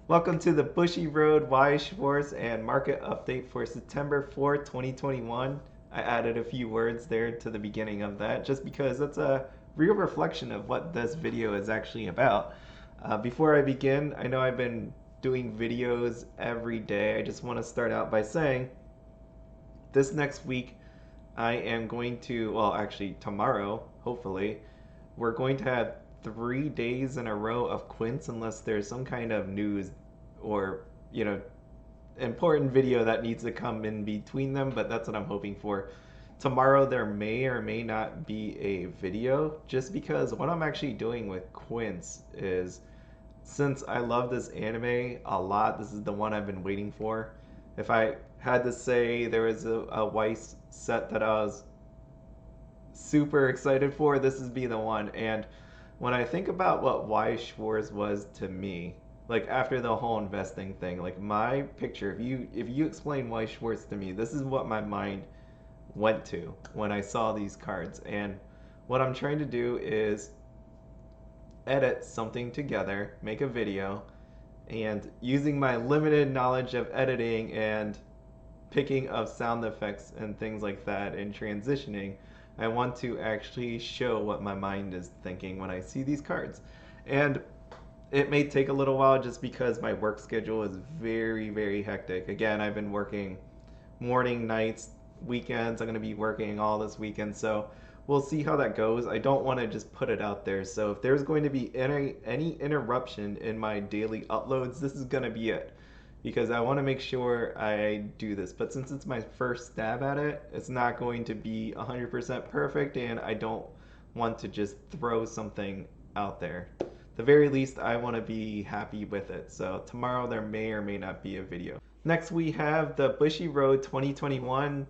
Welcome to the Bushiroad Weiss Schwarz and market update for September 4th, 2021. I added a few words there to the beginning of that just because that's a real reflection of what this video is actually about. Before I begin, I know I've been doing videos every day. I just want to start out by saying this next week I am going to, well, actually, tomorrow, hopefully, we're going to have 3 days in a row of quints unless there's some kind of news or, you know, important video that needs to come in between them, but that's what I'm hoping for. Tomorrow there may or may not be a video just because what I'm actually doing with quints is since I love this anime a lot, this is the one I've been waiting for. If I had to say there was a Weiss set that I was super excited for, this is be the one. And when I think about what Weiss Schwarz was to me, like after the whole investing thing, like my picture, if you explain Weiss Schwarz to me, this is what my mind went to when I saw these cards. And what I'm trying to do is edit something together, make a video, and using my limited knowledge of editing and picking of sound effects and things like that and transitioning, I want to actually show what my mind is thinking when I see these cards. And it may take a little while just because my work schedule is very, very hectic. Again, I've been working morning, nights, weekends. I'm going to be working all this weekend. So we'll see how that goes. I don't want to just put it out there. So if there's going to be any interruption in my daily uploads, this is going to be it because I want to make sure I do this. But since it's my first stab at it, it's not going to be 100% perfect, and I don't want to just throw something out there. The very least, I want to be happy with it. So tomorrow there may or may not be a video. Next, we have the Bushiroad 2021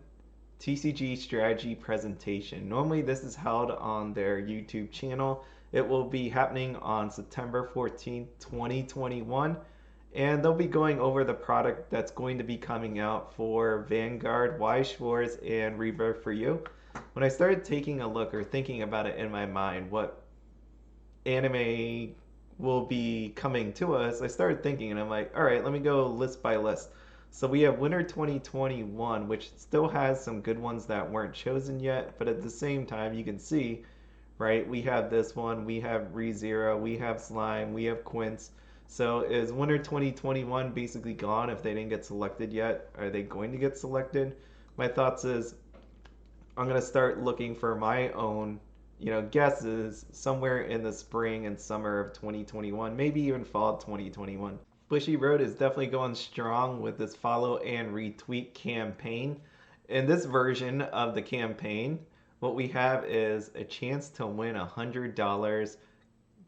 TCG strategy presentation. Normally, this is held on their YouTube channel. It will be happening on September 14th, 2021, and they'll be going over the product that's going to be coming out for Vanguard, Weiss Schwarz, and Rebirth for You. When I started taking a look or thinking about it in my mind, what anime will be coming to us, I started thinking and I'm like, all right, let me go list by list. So we have Winter 2021, which still has some good ones that weren't chosen yet, but at the same time, you can see, right, we have this one, we have ReZero, we have Slime, we have Quince. So is Winter 2021 basically gone if they didn't get selected yet? Are they going to get selected? My thoughts is I'm gonna start looking for my own, guesses somewhere in the spring and summer of 2021, maybe even fall 2021. Bushiroad is definitely going strong with this follow and retweet campaign. In this version of the campaign, what we have is a chance to win $100,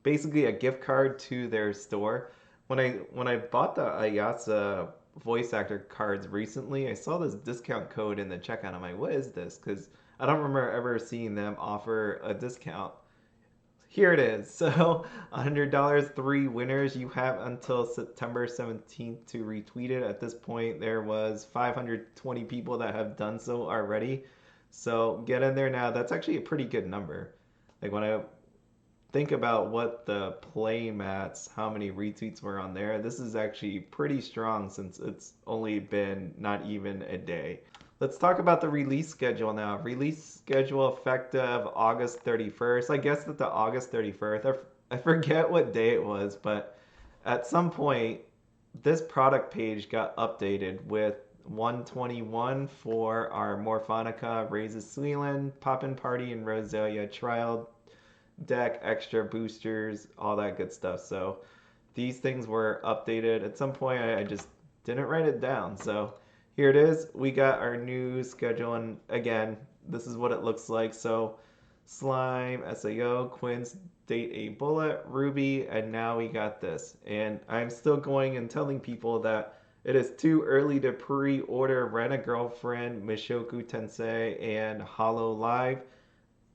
basically a gift card to their store. When I bought the Ayasa voice actor cards recently, I saw this discount code in the checkout. I'm like, what is this? Because I don't remember ever seeing them offer a discount. Here it is. So $100, three winners. You have until September 17th to retweet it. At this point, there was 520 people that have done so already. So get in there now. That's actually a pretty good number. Like when I think about what the play mats, how many retweets were on there, this is actually pretty strong since it's only been not even a day. Let's talk about the release schedule now. Release schedule effective August 31st. I guess that the August 31st, I forget what day it was, but at some point, this product page got updated with 121 for our Morphonica, Raises Sleeland, Poppin' Party, and Roselia trial deck, extra boosters, all that good stuff. So these things were updated. At some point, I just didn't write it down. So here it is. We got our new schedule, and again, this is what it looks like. So Slime, SAO, Quince, Date a Bullet, Ruby, and now we got this. And I'm still going and telling people that it is too early to pre-order Rent a Girlfriend, Mishoku Tensei, and Hollow Live.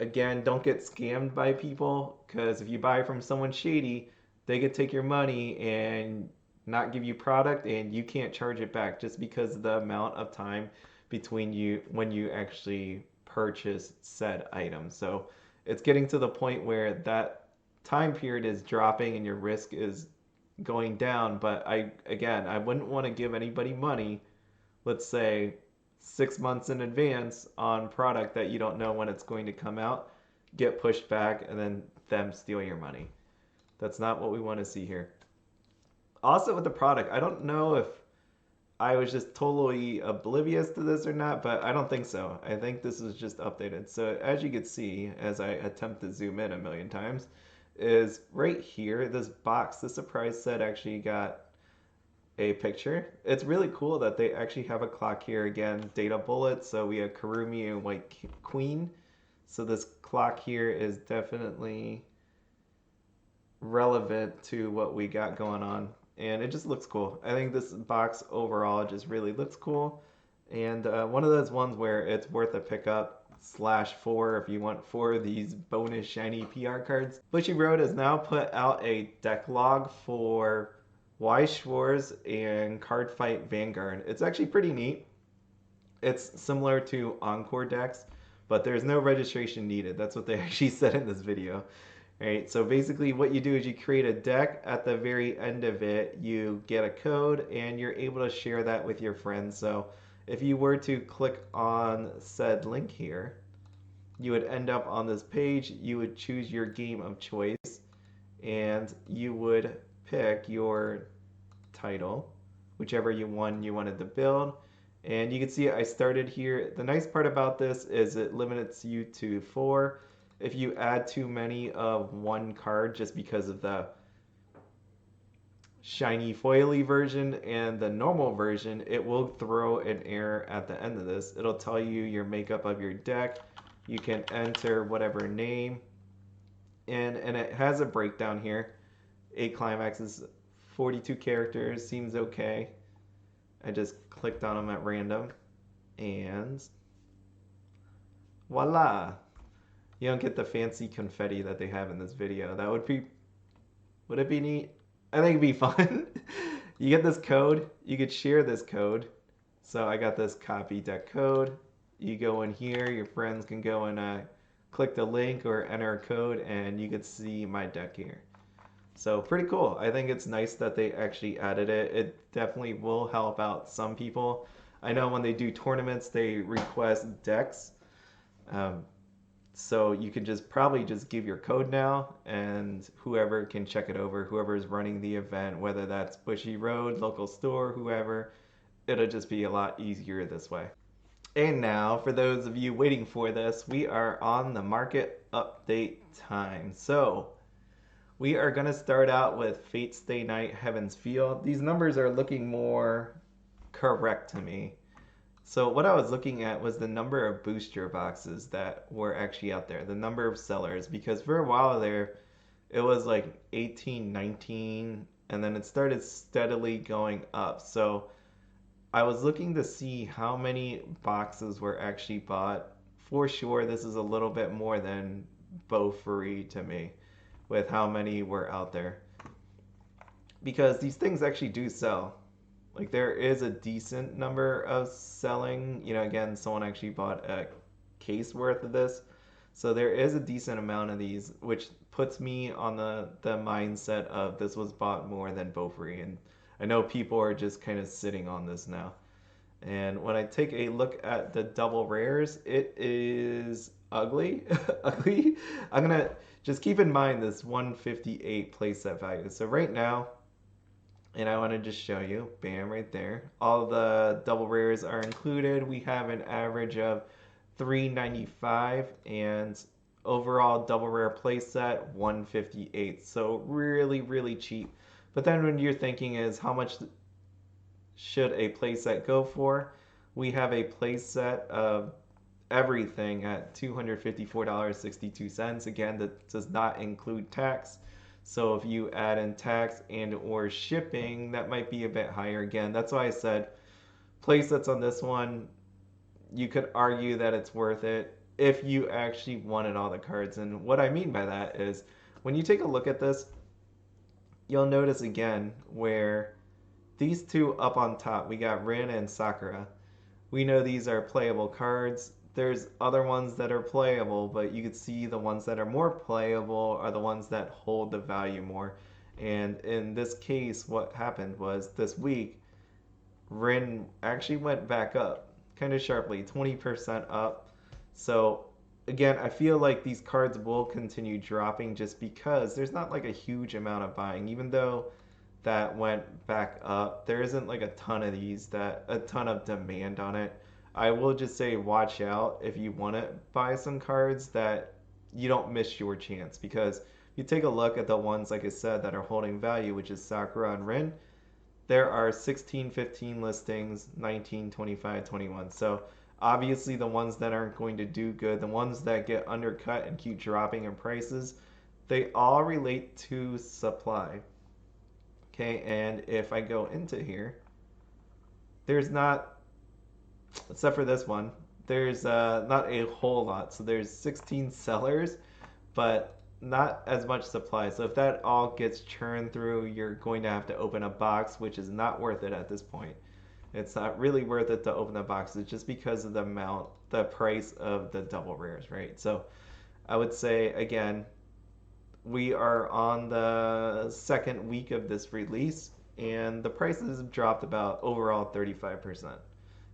Again, don't get scammed by people because if you buy from someone shady, they could take your money and not give you product, and you can't charge it back just because of the amount of time between you when you actually purchase said item. So it's getting to the point where that time period is dropping and your risk is going down, but I wouldn't want to give anybody money, let's say 6 months in advance on product that you don't know when it's going to come out, get pushed back, and then them steal your money. That's not what we want to see here. Also, with the product, I don't know if I was just totally oblivious to this or not, but I don't think so. I think this is just updated. So as you can see, as I attempt to zoom in a million times, is right here, this box, the surprise set actually got a picture. It's really cool that they actually have a clock here again, data bullet. So we have Karumi and White Queen. So this clock here is definitely relevant to what we got going on. And it just looks cool. I think this box overall just really looks cool. And one of those ones where it's worth a pickup /4 if you want 4 of these bonus shiny PR cards. Bushiroad has now put out a deck log for Weiss Schwarz and Card Fight Vanguard. It's actually pretty neat. It's similar to Encore decks, but there's no registration needed. That's what they actually said in this video. Right, so basically what you do is you create a deck. At the very end of it, you get a code and you're able to share that with your friends. So if you were to click on said link here, you would end up on this page. You would choose your game of choice and you would pick your title, whichever one you wanted to build. And you can see I started here. The nice part about this is it limits you to 4. If you add too many of one card, just because of the shiny foily version and the normal version, it will throw an error at the end of this. It'll tell you your makeup of your deck. You can enter whatever name, and it has a breakdown here. 8 climaxes, 42 characters, seems okay. I just clicked on them at random, and voila! You don't get the fancy confetti that they have in this video. That would it be neat? I think it'd be fun. You get this code, you could share this code. So I got this copy deck code. You go in here, your friends can go and click the link or enter a code, and you can see my deck here. So pretty cool. I think it's nice that they actually added it. It definitely will help out some people. I know when they do tournaments, they request decks. So you can probably just give your code now, and whoever can check it over, whoever is running the event, whether that's Bushiroad, local store, whoever, it'll just be a lot easier this way. And now, for those of you waiting for this, we are on the market update time. So we are going to start out with Fate Stay Night, Heaven's Feel. These numbers are looking more correct to me. So what I was looking at was the number of booster boxes that were actually out there, the number of sellers, because for a while there, it was like 18, 19, and then it started steadily going up. So I was looking to see how many boxes were actually bought. For sure, this is a little bit more than Bofuri to me, with how many were out there. Because these things actually do sell. Like, there is a decent number of selling. You know, again, someone actually bought a case worth of this. So there is a decent amount of these, which puts me on the mindset of this was bought more than Bofuri. And I know people are just kind of sitting on this now. And when I take a look at the double rares, it is ugly. Ugly. I'm going to just keep in mind this 158 playset value. So right now, and I want to just show you, bam, right there. All the double rares are included. We have an average of $3.95, and overall double rare playset $158. So really, really cheap. But then when you're thinking is how much should a playset go for? We have a playset of everything at $254.62. Again, that does not include tax. So if you add in tax and or shipping, that might be a bit higher. Again, that's why I said playsets on this one, you could argue that it's worth it if you actually wanted all the cards. And what I mean by that is when you take a look at this, you'll notice again where these two up on top, we got Rin and Sakura. We know these are playable cards. There's other ones that are playable, but you can see the ones that are more playable are the ones that hold the value more. And in this case, what happened was this week, Rin actually went back up kind of sharply, 20% up. So again, I feel like these cards will continue dropping just because there's not like a huge amount of buying. Even though that went back up, there isn't like a ton of these, that a ton of demand on it. I will just say watch out if you want to buy some cards that you don't miss your chance, because you take a look at the ones like I said that are holding value, which is Sakura and Rin. There are 16, 15 listings, 19, 25, 21. So obviously the ones that aren't going to do good, the ones that get undercut and keep dropping in prices, they all relate to supply. Okay, and if I go into here, there's not, except for this one, there's not a whole lot. So there's 16 sellers, but not as much supply. So if that all gets churned through, you're going to have to open a box, which is not worth it at this point. It's not really worth it to open a box. It's just because of the amount, the price of the double rares, right? So I would say, again, we are on the second week of this release, and the prices have dropped about overall 35%.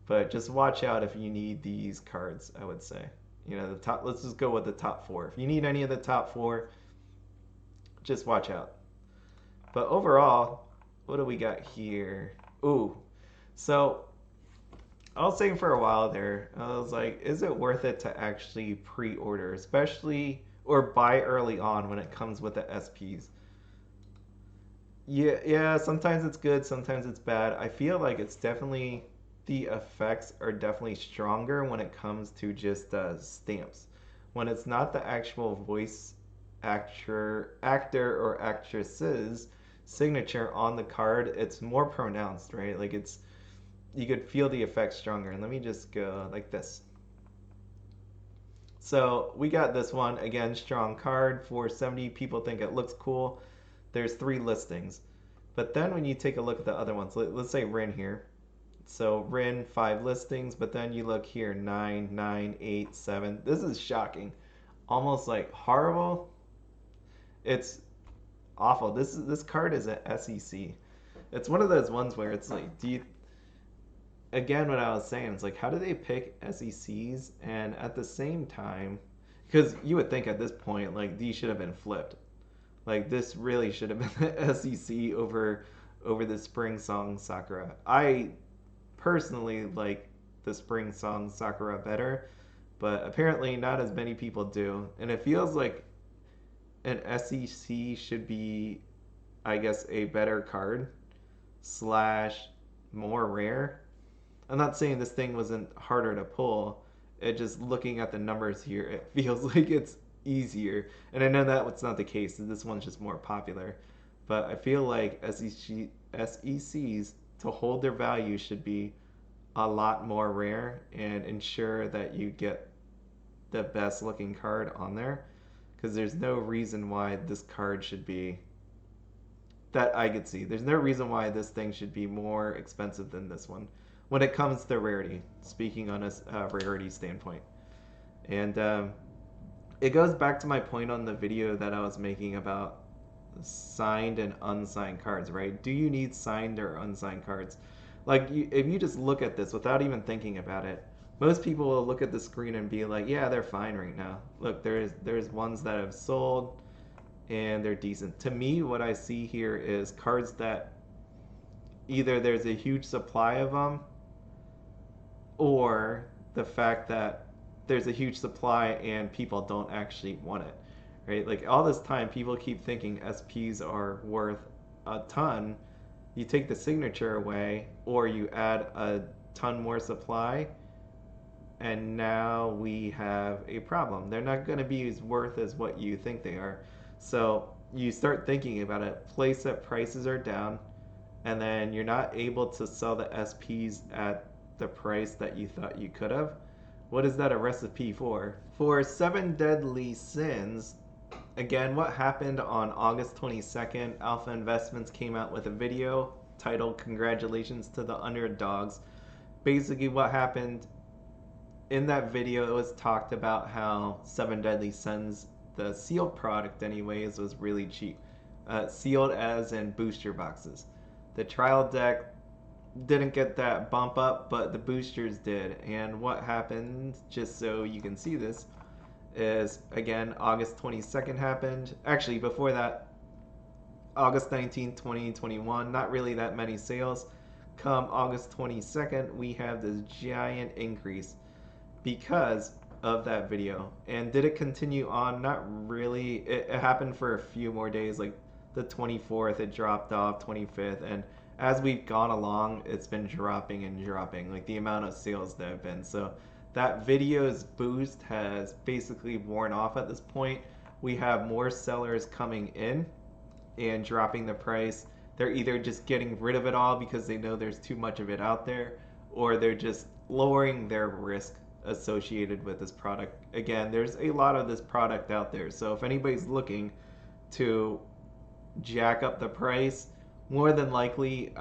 But just watch out if you need these cards, I would say. You know, the top, let's just go with the top four. If you need any of the top four, just watch out. But overall, what do we got here? Ooh, so I was saying for a while there, I was like, is it worth it to actually pre-order, especially or buy early on when it comes with the SPs? Yeah, sometimes it's good, sometimes it's bad. I feel like it's definitely, the effects are definitely stronger when it comes to just stamps. When it's not the actual voice actor or actress's signature on the card, it's more pronounced, right? Like it's, you could feel the effect stronger. And let me just go like this. So we got this one again, strong card, 470. People think it looks cool. There's 3 listings. But then when you take a look at the other ones, let's say Rin here. So Rin, 5 listings, but then you look here, 9, 9, 8, 7. This is shocking. Almost like horrible. It's awful. This card is an SEC. It's one of those ones where it's like, do you, again, what I was saying, it's like, how do they pick SECs? And at the same time, because you would think at this point, like, these should have been flipped. Like, this really should have been the SEC over the Spring Song Sakura. I personally like the Spring Song Sakura better, but apparently not as many people do. And it feels like an SEC should be, I guess, a better card slash more rare. I'm not saying this thing wasn't harder to pull. It just, looking at the numbers here, it feels like it's easier. And I know that was not the case. This one's just more popular. But I feel like SECs, to hold their value, should be a lot more rare and ensure that you get the best looking card on there. Because there's no reason why this card should be, that I could see, there's no reason why this thing should be more expensive than this one when it comes to rarity, speaking on a rarity standpoint. And it goes back to my point on the video that I was making about signed and unsigned cards, right? Do you need signed or unsigned cards? Like, if you just look at this without even thinking about it, most people will look at the screen and be like, yeah, they're fine right now. Look, there's ones that have sold and they're decent. To me, what I see here is cards that either there's a huge supply of them, or the fact that there's a huge supply and people don't actually want it, right? Like, all this time, people keep thinking SPs are worth a ton. You take the signature away, or you add a ton more supply, and now we have a problem. They're not going to be as worth as what you think they are. So you start thinking about it. Place that prices are down, and then you're not able to sell the SPs at the price that you thought you could have. What is that a recipe for? For 7 Deadly Sins, again, what happened on August 22nd, Alpha Investments came out with a video titled Congratulations to the Underdogs. Basically what happened in that video, it was talked about how 7 Deadly Sins, the sealed product anyways, was really cheap. sealed as in booster boxes. The trial deck didn't get that bump up, but the boosters did. And what happened, just so you can see this, is again August 22nd happened. Actually, before that, August 19th, 2021, not really that many sales. Come August 22nd, we have this giant increase because of that video. And did it continue on? Not really. It happened for a few more days, like the 24th, it dropped off, 25th, and as we've gone along, it's been dropping and dropping, like the amount of sales that have been. So that video's boost has basically worn off at this point. We have more sellers coming in and dropping the price. They're either just getting rid of it all because they know there's too much of it out there, or they're just lowering their risk associated with this product. Again, there's a lot of this product out there. So if anybody's looking to jack up the price, more than likely,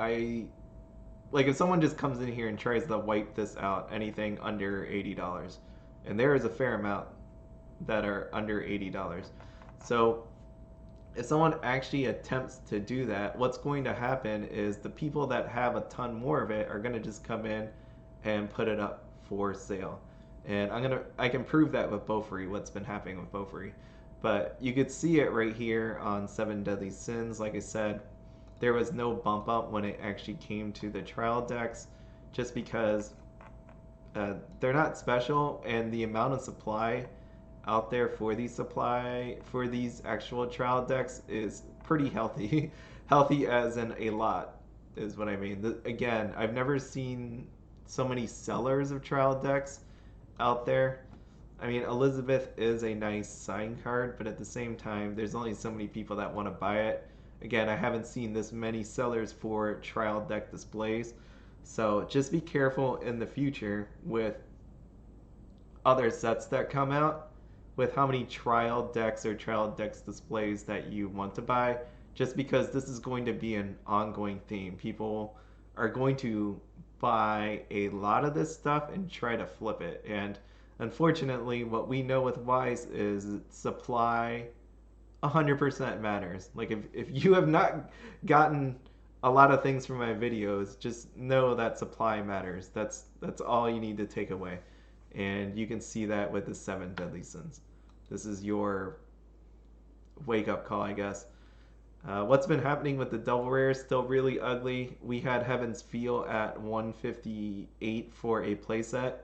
if someone just comes in here and tries to wipe this out, anything under $80, and there is a fair amount that are under $80. So if someone actually attempts to do that, what's going to happen is the people that have a ton more of it are going to just come in and put it up for sale. And I can prove that with Bofuri, what's been happening with Bofuri. But you could see it right here on 7 Deadly Sins. Like I said, there was no bump up when it actually came to the trial decks, just because they're not special, and the amount of supply out there for these actual trial decks is pretty healthy. Healthy as in a lot is what I mean. Again, I've never seen so many sellers of trial decks out there. I mean, Elizabeth is a nice sign card, but at the same time, there's only so many people that want to buy it. Again, I haven't seen this many sellers for trial deck displays. So just be careful in the future with other sets that come out, with how many trial decks or trial decks displays that you want to buy, just because this is going to be an ongoing theme. People are going to buy a lot of this stuff and try to flip it. And unfortunately, what we know with Weiss is supply 100% matters. Like if you have not gotten a lot of things from my videos, just know that supply matters. That's all you need to take away. And you can see that with the 7 Deadly Sins. This is your wake-up call, I guess. What's been happening with the double rare is still really ugly. We had Heaven's Feel at 158 for a playset.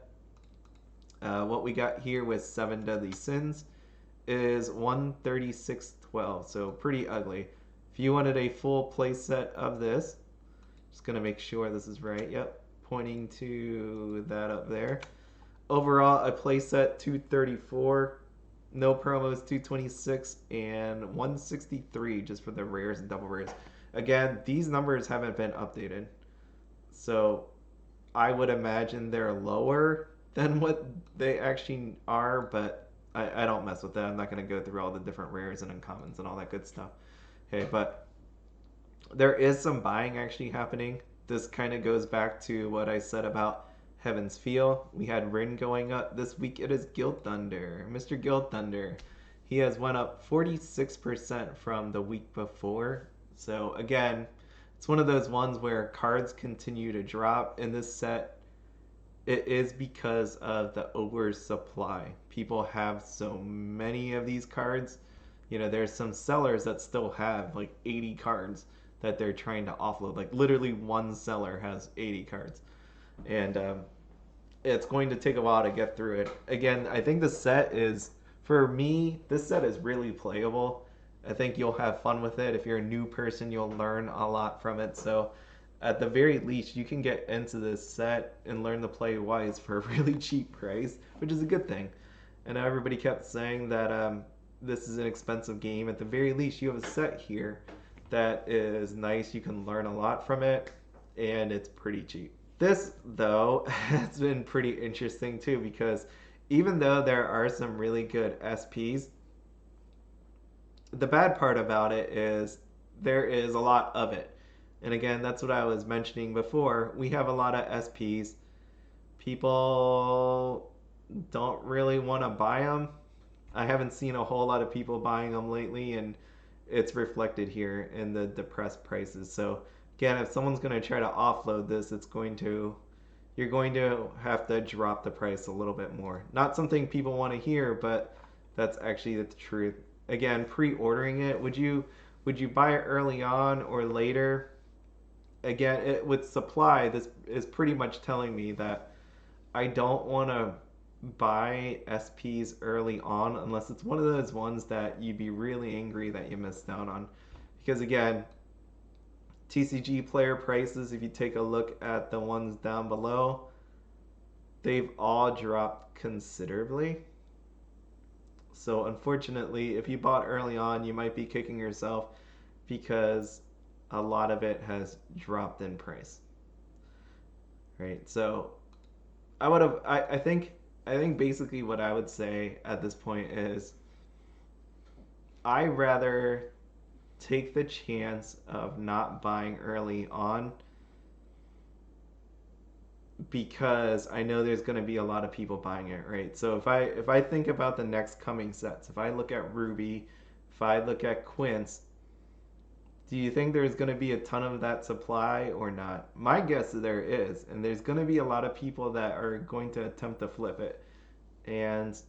What we got here with 7 Deadly Sins is 136.12, so pretty ugly. If you wanted a full playset of this, just gonna make sure this is right. Yep, pointing to that up there. Overall, a playset 234, no promos 226, and 163 just for the rares and double rares. Again, these numbers haven't been updated, so I would imagine they're lower than what they actually are, but I don't mess with that. I'm not going to go through all the different rares and uncommons and all that good stuff. Okay, but there is some buying actually happening. This kind of goes back to what I said about Heaven's Feel. We had Rin going up. This week it is Guild Thunder. Mr. Guild Thunder. He has went up 46% from the week before. So again, it's one of those ones where cards continue to drop. In this set, it is because of the oversupply. People have so many of these cards. You know, there's some sellers that still have like 80 cards that they're trying to offload. Like literally one seller has 80 cards. And it's going to take a while to get through it. Again, I think the set is, for me, this set is really playable. I think you'll have fun with it. If you're a new person, you'll learn a lot from it. So at the very least, you can get into this set and learn to play Weiss for a really cheap price, which is a good thing. And everybody kept saying that this is an expensive game. At the very least, you have a set here that is nice. You can learn a lot from it, and it's pretty cheap. This, though, has been pretty interesting, too, because even though there are some really good SPs, the bad part about it is there is a lot of it. And again, that's what I was mentioning before. We have a lot of SPs. People don't really want to buy them. I haven't seen a whole lot of people buying them lately, and it's reflected here in the depressed prices. So again, if someone's going to try to offload this, you're going to have to drop the price a little bit more. Not something people want to hear, but that's actually the truth. Again, pre-ordering it, would you buy it early on or later? Again, with supply, this is pretty much telling me that I don't want to buy SPs early on unless it's one of those ones that you'd be really angry that you missed out on. Because again, TCG player prices, if you take a look at the ones down below, they've all dropped considerably. So unfortunately, if you bought early on, you might be kicking yourself because a lot of it has dropped in price. Right? So I would have I think basically what I would say at this point is I rather take the chance of not buying early on because I know there's going to be a lot of people buying it, right? So if I think about the next coming sets, if I look at Ruby, if I look at Quince, do you think there's going to be a ton of that supply or not? My guess is there is, and there's going to be a lot of people that are going to attempt to flip it, and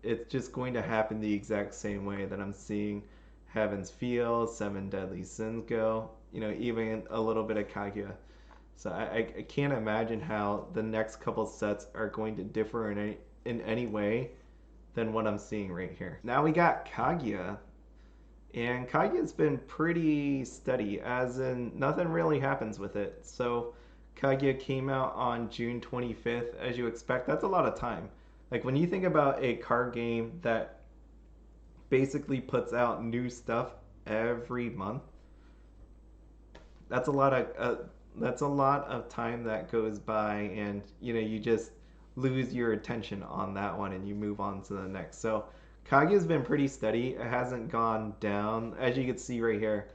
it's just going to happen the exact same way that I'm seeing Heaven's Feel, Seven Deadly Sins go, even a little bit of Kaguya. So I can't imagine how the next couple sets are going to differ in any way than what I'm seeing right here. Now we got Kaguya, and Kaguya's been pretty steady, as in nothing really happens with it. So Kaguya came out on June 25th, as you expect. That's a lot of time. Like when you think about a card game that basically puts out new stuff every month, that's a lot of time that goes by, and you just lose your attention on that one and you move on to the next. So Kaguya's been pretty steady. It hasn't gone down, as you can see right here.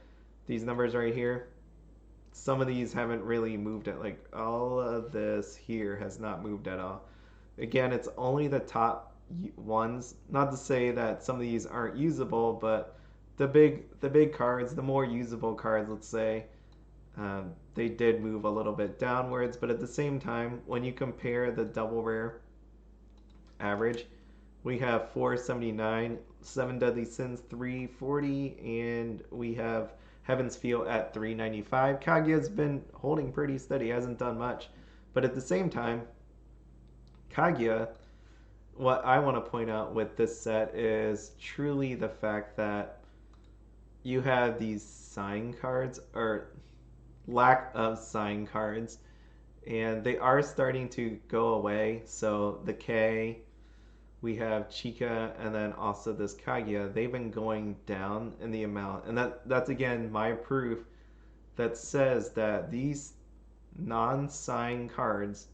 These numbers right here, some of these haven't really moved at, like, all of this here has not moved at all. Again, it's only the top ones. Not to say that some of these aren't usable, but the big cards, the more usable cards, let's say, they did move a little bit downwards. But at the same time, when you compare the double rare average, we have 479, Seven Deadly Sins 340, and we have Heaven's Feel at 395. Kaguya's been holding pretty steady, hasn't done much. But at the same time, Kaguya, what I want to point out with this set is truly the fact that you have these sign cards, or lack of sign cards, and they are starting to go away. So the K, we have Chica, and then also this Kaguya, they've been going down in the amount. And that's again my proof that says that these non-sign cards,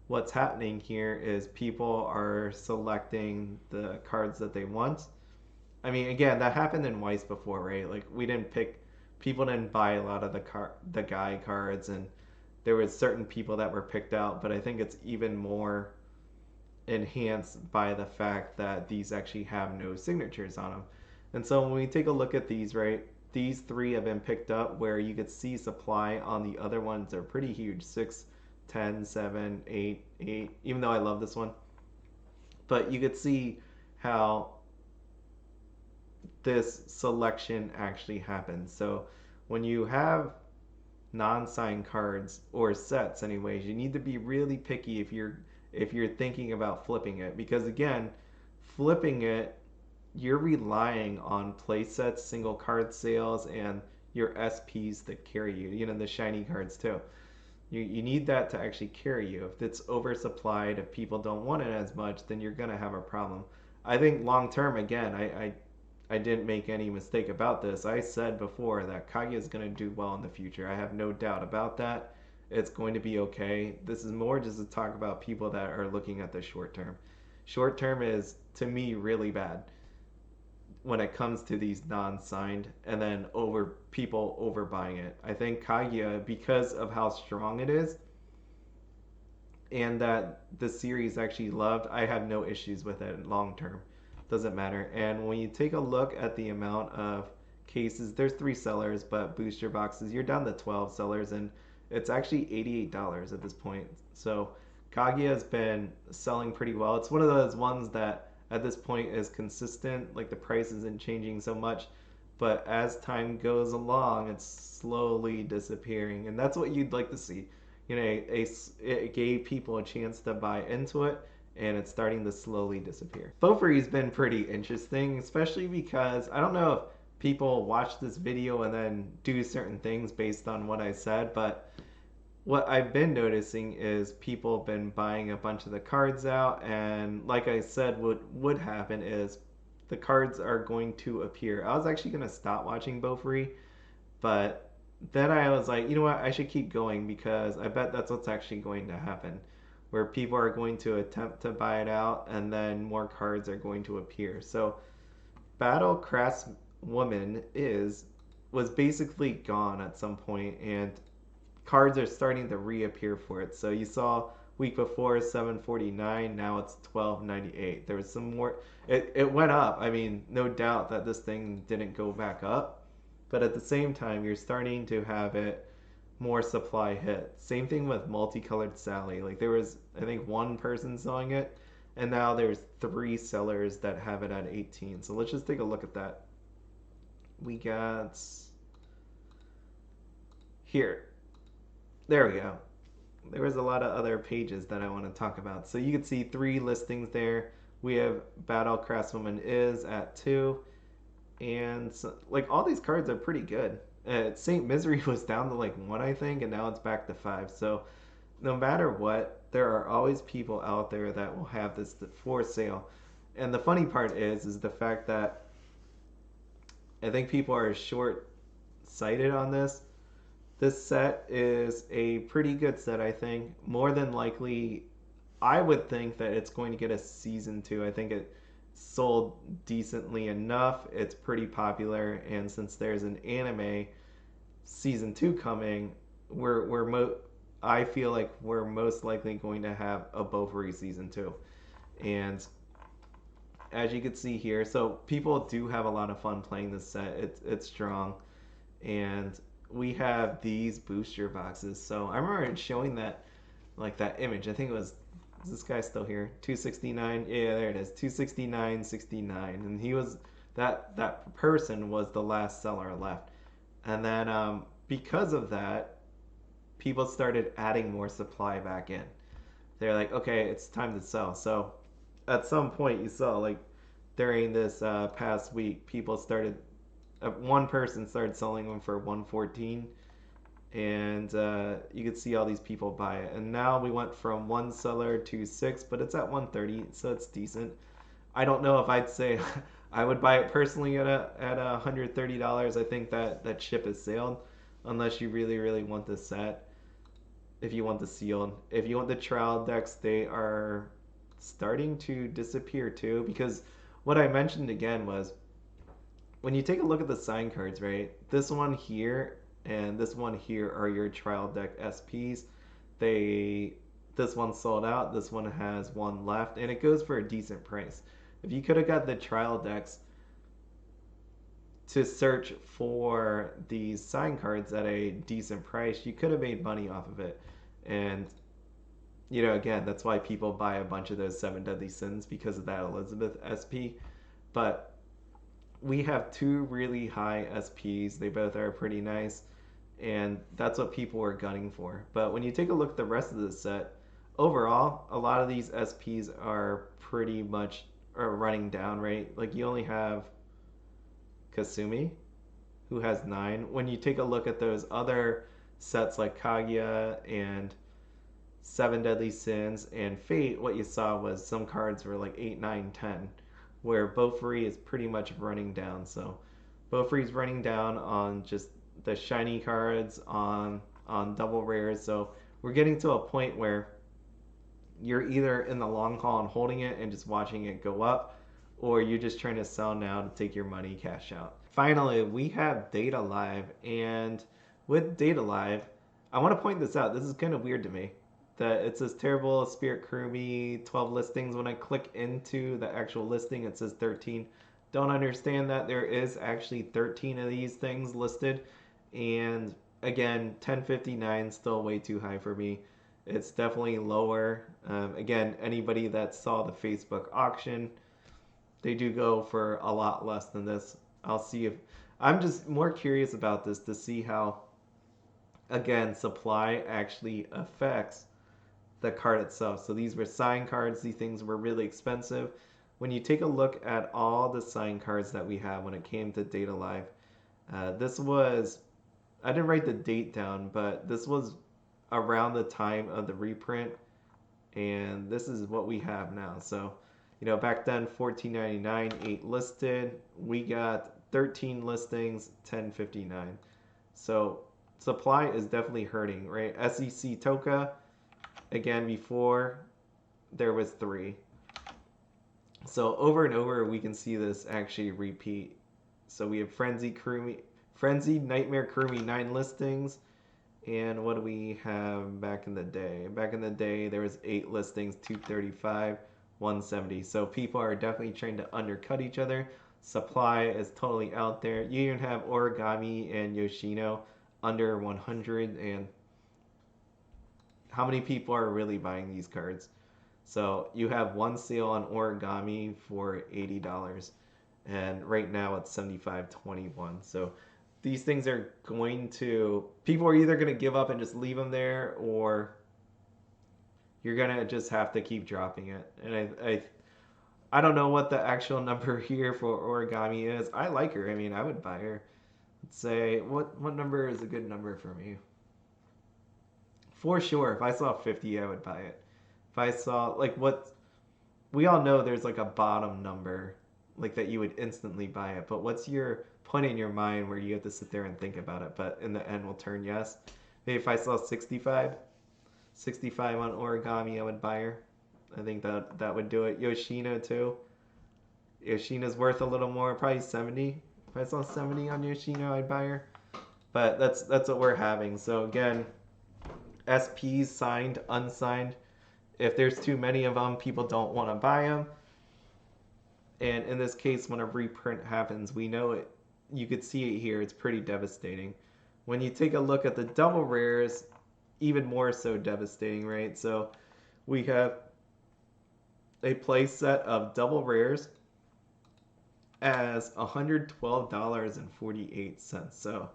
what's happening here is people are selecting the cards that they want. I mean, again, that happened in Weiss before, right? Like people didn't buy a lot of the guy cards, and there was certain people that were picked out. But I think it's even more enhanced by the fact that these actually have no signatures on them. And so when we take a look at these, right, these three have been picked up, where you could see supply on the other ones are pretty huge: 6, 10, 7, 8, 8. Even though I love this one, but you could see how this selection actually happens. So when you have non-signed cards, or sets anyways, you need to be really picky if you're thinking about flipping it, because again, flipping it, you're relying on play sets, single card sales, and your SPs that carry you, the shiny cards too. You need that to actually carry you. If it's oversupplied, if people don't want it as much, then you're going to have a problem. I think long term, again, I didn't make any mistake about this. I said before that Kaguya is going to do well in the future. I have no doubt about that. It's going to be okay. This is more just to talk about people that are looking at the short term. Short term is, to me, really bad when it comes to these non-signed, and then people overbuying it. I think Kaguya, because of how strong it is and that the series actually loved, I have no issues with it long term. Doesn't matter. And when you take a look at the amount of cases, there's 3 sellers, but booster boxes, you're down to 12 sellers, and it's actually $88 at this point. So Kaguya has been selling pretty well. It's one of those ones that at this point is consistent, like the price isn't changing so much, but as time goes along, it's slowly disappearing, and that's what you'd like to see. It gave people a chance to buy into it, and it's starting to slowly disappear. Bofuri's been pretty interesting, especially because I don't know if people watch this video and then do certain things based on what I said, but what I've been noticing is people have been buying a bunch of the cards out, and like I said, what would happen is the cards are going to appear. I was actually going to stop watching Bofuri, but then I was like, you know what, I should keep going because I bet that's what's actually going to happen. Where people are going to attempt to buy it out and then more cards are going to appear. So Battle Crafts Woman was basically gone at some point, and cards are starting to reappear for it. So you saw week before 749, now it's 1298. There was some more. It went up. I mean, no doubt that this thing didn't go back up, but at the same time, you're starting to have it more supply hit. Same thing with Multicolored Sally. Like there was, I think, one person selling it, and now there's 3 sellers that have it at 18. So let's just take a look at that. We got here. There we go. There was a lot of other pages that I want to talk about. So you can see 3 listings there. We have Battle Craftswoman is at 2. And so, like all these cards are pretty good. Saint Misery was down to like 1, I think, and now it's back to 5. So no matter what, there are always people out there that will have this for sale. And the funny part is the fact that I think people are short sighted on this. This set is a pretty good set, I think. More than likely, I would think that it's going to get a season 2. I think it sold decently enough. It's pretty popular, and since there's an anime season 2 coming, I feel like we're most likely going to have a Bofuri season 2. And as you can see here, so people do have a lot of fun playing this set. It's strong, and we have these booster boxes. So I remember showing that, like that image. I think it was, is this guy still here? 269. Yeah, there it is. 269.69, and he was that person was the last seller left. And then because of that, people started adding more supply back in. They're like, okay, it's time to sell. So at some point, you saw like during this past week, people started. One person started selling them for 114, and you could see all these people buy it. And now we went from 1 seller to 6, but it's at 130, so it's decent. I don't know if I'd say I would buy it personally at $130. I think that ship has sailed, unless you really want the set. If you want the sealed, if you want the trial decks, they are starting to disappear too. Because what I mentioned again was when you take a look at the sign cards, right? This one here and this one here are your trial deck SPs. This one sold out, this one has one left, and it goes for a decent price. If you could have got the trial decks to search for these sign cards at a decent price, you could have made money off of it. And again, that's why people buy a bunch of those 7 Deadly Sins, because of that Elizabeth SP. But we have 2 really high SPs. They both are pretty nice, and that's what people were gunning for. But when you take a look at the rest of the set, overall, a lot of these SPs are pretty much running down, right? Like you only have Kasumi, who has 9. When you take a look at those other sets like Kaguya and 7 Deadly Sins and Fate, what you saw was some cards were like 8, 9, 10. Where Bofuri is pretty much running down. So Bofuri's running down on just the shiny cards, on double rares. So we're getting to a point where you're either in the long haul and holding it and just watching it go up, or you're just trying to sell now to take your money, cash out. Finally, we have Data Live, and with Data Live, I want to point this out. This is kind of weird to me. That it says Terrible Spirit Kurumi 12 listings. When I click into the actual listing, it says 13. Don't understand that there is actually 13 of these things listed, and again, 1059 still way too high for me. It's definitely lower. Again, anybody that saw the Facebook auction, they do go for a lot less than this. I'll see if I'm just more curious about this to see how, again, supply actually affects the card itself. So these were signed cards. These things were really expensive. When you take a look at all the signed cards that we have when it came to Data Live, this was, I didn't write the date down, but this was around the time of the reprint, and this is what we have now. So, back then, 14.99, 8 listed. We got 13 listings, 10.59. So supply is definitely hurting, right? SEC Toka, again, before there was 3. So over and over, we can see this actually repeat. So we have Frenzied Nightmare Kurumi 9 listings. And what do we have back in the day? Back in the day, there was 8 listings, 235, 170. So people are definitely trying to undercut each other. Supply is totally out there. You even have Origami and Yoshino under 100. And how many people are really buying these cards? So you have one sale on Origami for $80, and right now it's $75.21. So these things are going to, people are either going to give up and just leave them there, or you're going to just have to keep dropping it. And I don't know what the actual number here for Origami is. I like her. I mean, I would buy her. Let's say, what number is a good number for me? For sure, if I saw 50, I would buy it. If I saw, like, what, we all know there's like a bottom number, like, that you would instantly buy it. But what's your point in your mind where you have to sit there and think about it, but in the end will turn yes? Maybe if I saw 65 on Origami, I would buy her. I think that would do it. Yoshino too. Yoshina's worth a little more, probably 70. If I saw 70 on Yoshino, I'd buy her. But that's what we're having. So again, SPs signed, unsigned. If there's too many of them, people don't want to buy them. And in this case, when a reprint happens, we know it. You could see it here. It's pretty devastating. When you take a look at the double rares, even more so devastating, right? So we have a play set of double rares as $112.48. So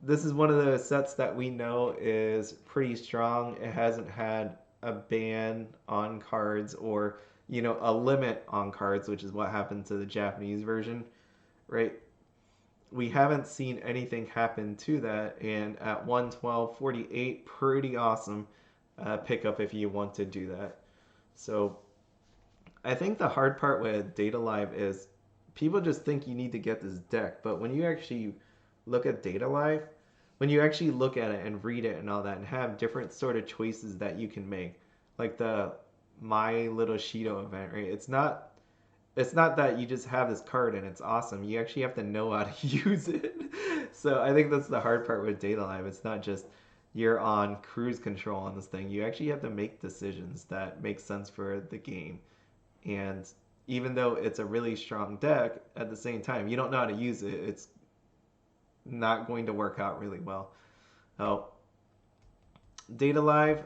this is one of those sets that we know is pretty strong. It hasn't had a ban on cards, or a limit on cards, which is what happened to the Japanese version, right? We haven't seen anything happen to that, and at 112.48, pretty awesome pickup if you want to do that. So I think the hard part with Data Live is people just think you need to get this deck, but when you actually look at Data Live, when you actually look at it and read it and all that, and have different sort of choices that you can make, like the My Little Shido event, right? It's not that you just have this card and it's awesome. You actually have to know how to use it. So I think that's the hard part with Data Live. It's not just you're on cruise control on this thing. You actually have to make decisions that make sense for the game. And even though it's a really strong deck, at the same time, you don't know how to use it. It's not going to work out really well. Oh, Data Live.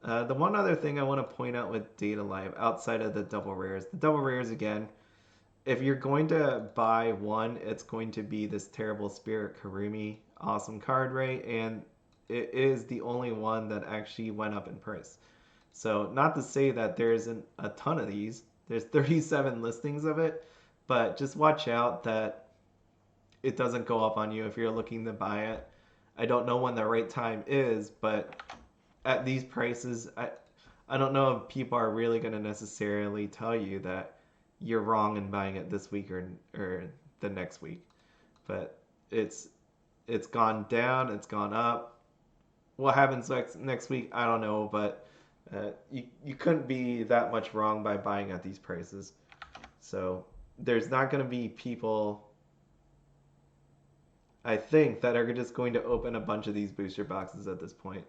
The one other thing I want to point out with Data Live, outside of the double rares, again, if you're going to buy one, it's going to be this Terrible Spirit Kurumi, awesome card, right? And it is the only one that actually went up in price. So not to say that there isn't a ton of these. There's 37 listings of it, but just watch out that it doesn't go up on you if you're looking to buy it. I don't know when the right time is, but at these prices, I don't know if people are really going to necessarily tell you that you're wrong in buying it this week or the next week. But it's gone down, it's gone up. What happens next week, I don't know, but you couldn't be that much wrong by buying at these prices. So there's not going to be people, I think, that are just going to open a bunch of these booster boxes at this point.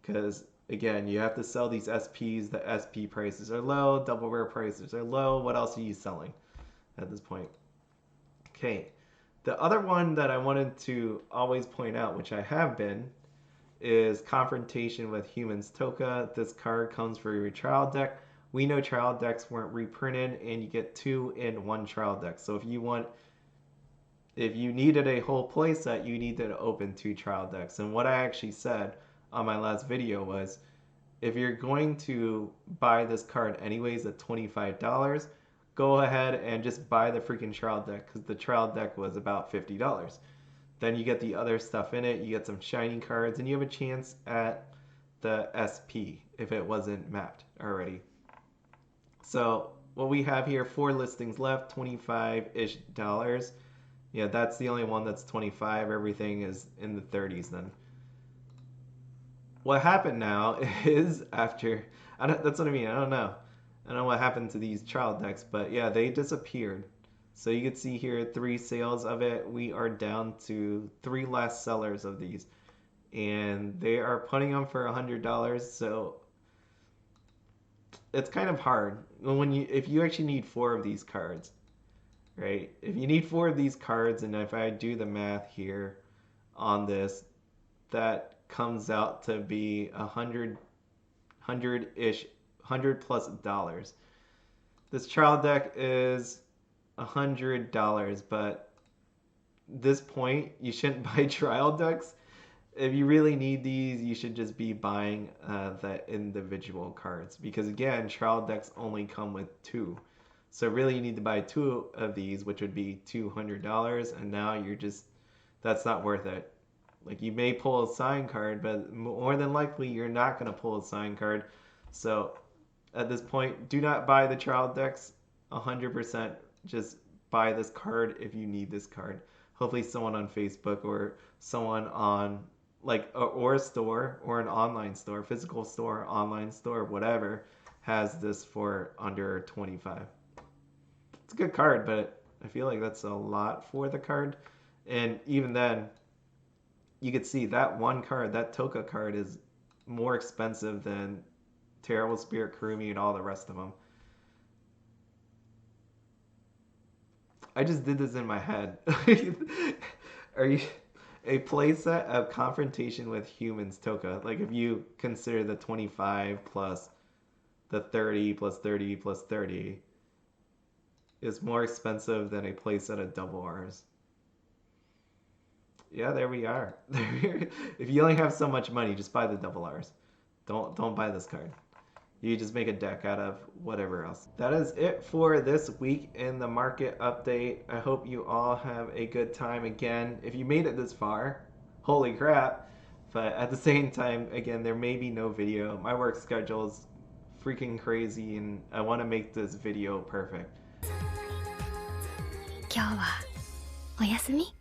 Because, again, you have to sell these SPs. The SP prices are low. Double rare prices are low. What else are you selling at this point? Okay. The other one that I wanted to always point out, which I have been, is Confrontation with Humans Toka. This card comes for your trial deck. We know trial decks weren't reprinted, and you get 2 in 1 trial deck. So if you needed a whole playset, you needed to open 2 trial decks. And what I actually said on my last video was, if you're going to buy this card anyways at $25, go ahead and just buy the freaking trial deck, because the trial deck was about $50. Then you get the other stuff in it, you get some shiny cards, and you have a chance at the SP if it wasn't mapped already. So what we have here, 4 listings left, 25-ish dollars. Yeah, that's the only one that's 25. Everything is in the 30s then. What happened now is that's what I mean. I don't know. I don't know what happened to these trial decks, but yeah, they disappeared. So you can see here 3 sales of it. We are down to 3 last sellers of these, and they are putting them for $100. So it's kind of hard if you actually need 4 of these cards, right? If you need 4 of these cards, and if I do the math here on this, that comes out to be $100 plus dollars. This trial deck is $100, but this point you shouldn't buy trial decks. If you really need these, you should just be buying the individual cards, because again, trial decks only come with 2. So really you need to buy 2 of these, which would be $200, and now that's not worth it. Like, you may pull a sign card, but more than likely you're not going to pull a sign card. So at this point, do not buy the trial decks 100%. Just buy this card if you need this card. Hopefully someone on Facebook or someone on or a store or an online store, physical store, online store, whatever, has this for under 25. It's a good card, but I feel like that's a lot for the card. And even then, you could see that one card, that Toka card, is more expensive than Terrible Spirit, Kurumi, and all the rest of them. I just did this in my head. Are you a playset of Confrontation with Humans Toka? Like, if you consider the 25 plus the 30 plus 30 plus 30 is more expensive than a playset of double R's. Yeah, there we are. If you only have so much money, just buy the double R's. Don't buy this card. You just make a deck out of whatever else. That is it for this week in the market update. I hope you all have a good time. Again, if you made it this far, holy crap. But at the same time, again, there may be no video. My work schedule is freaking crazy, and I want to make this video perfect. 今日はお休み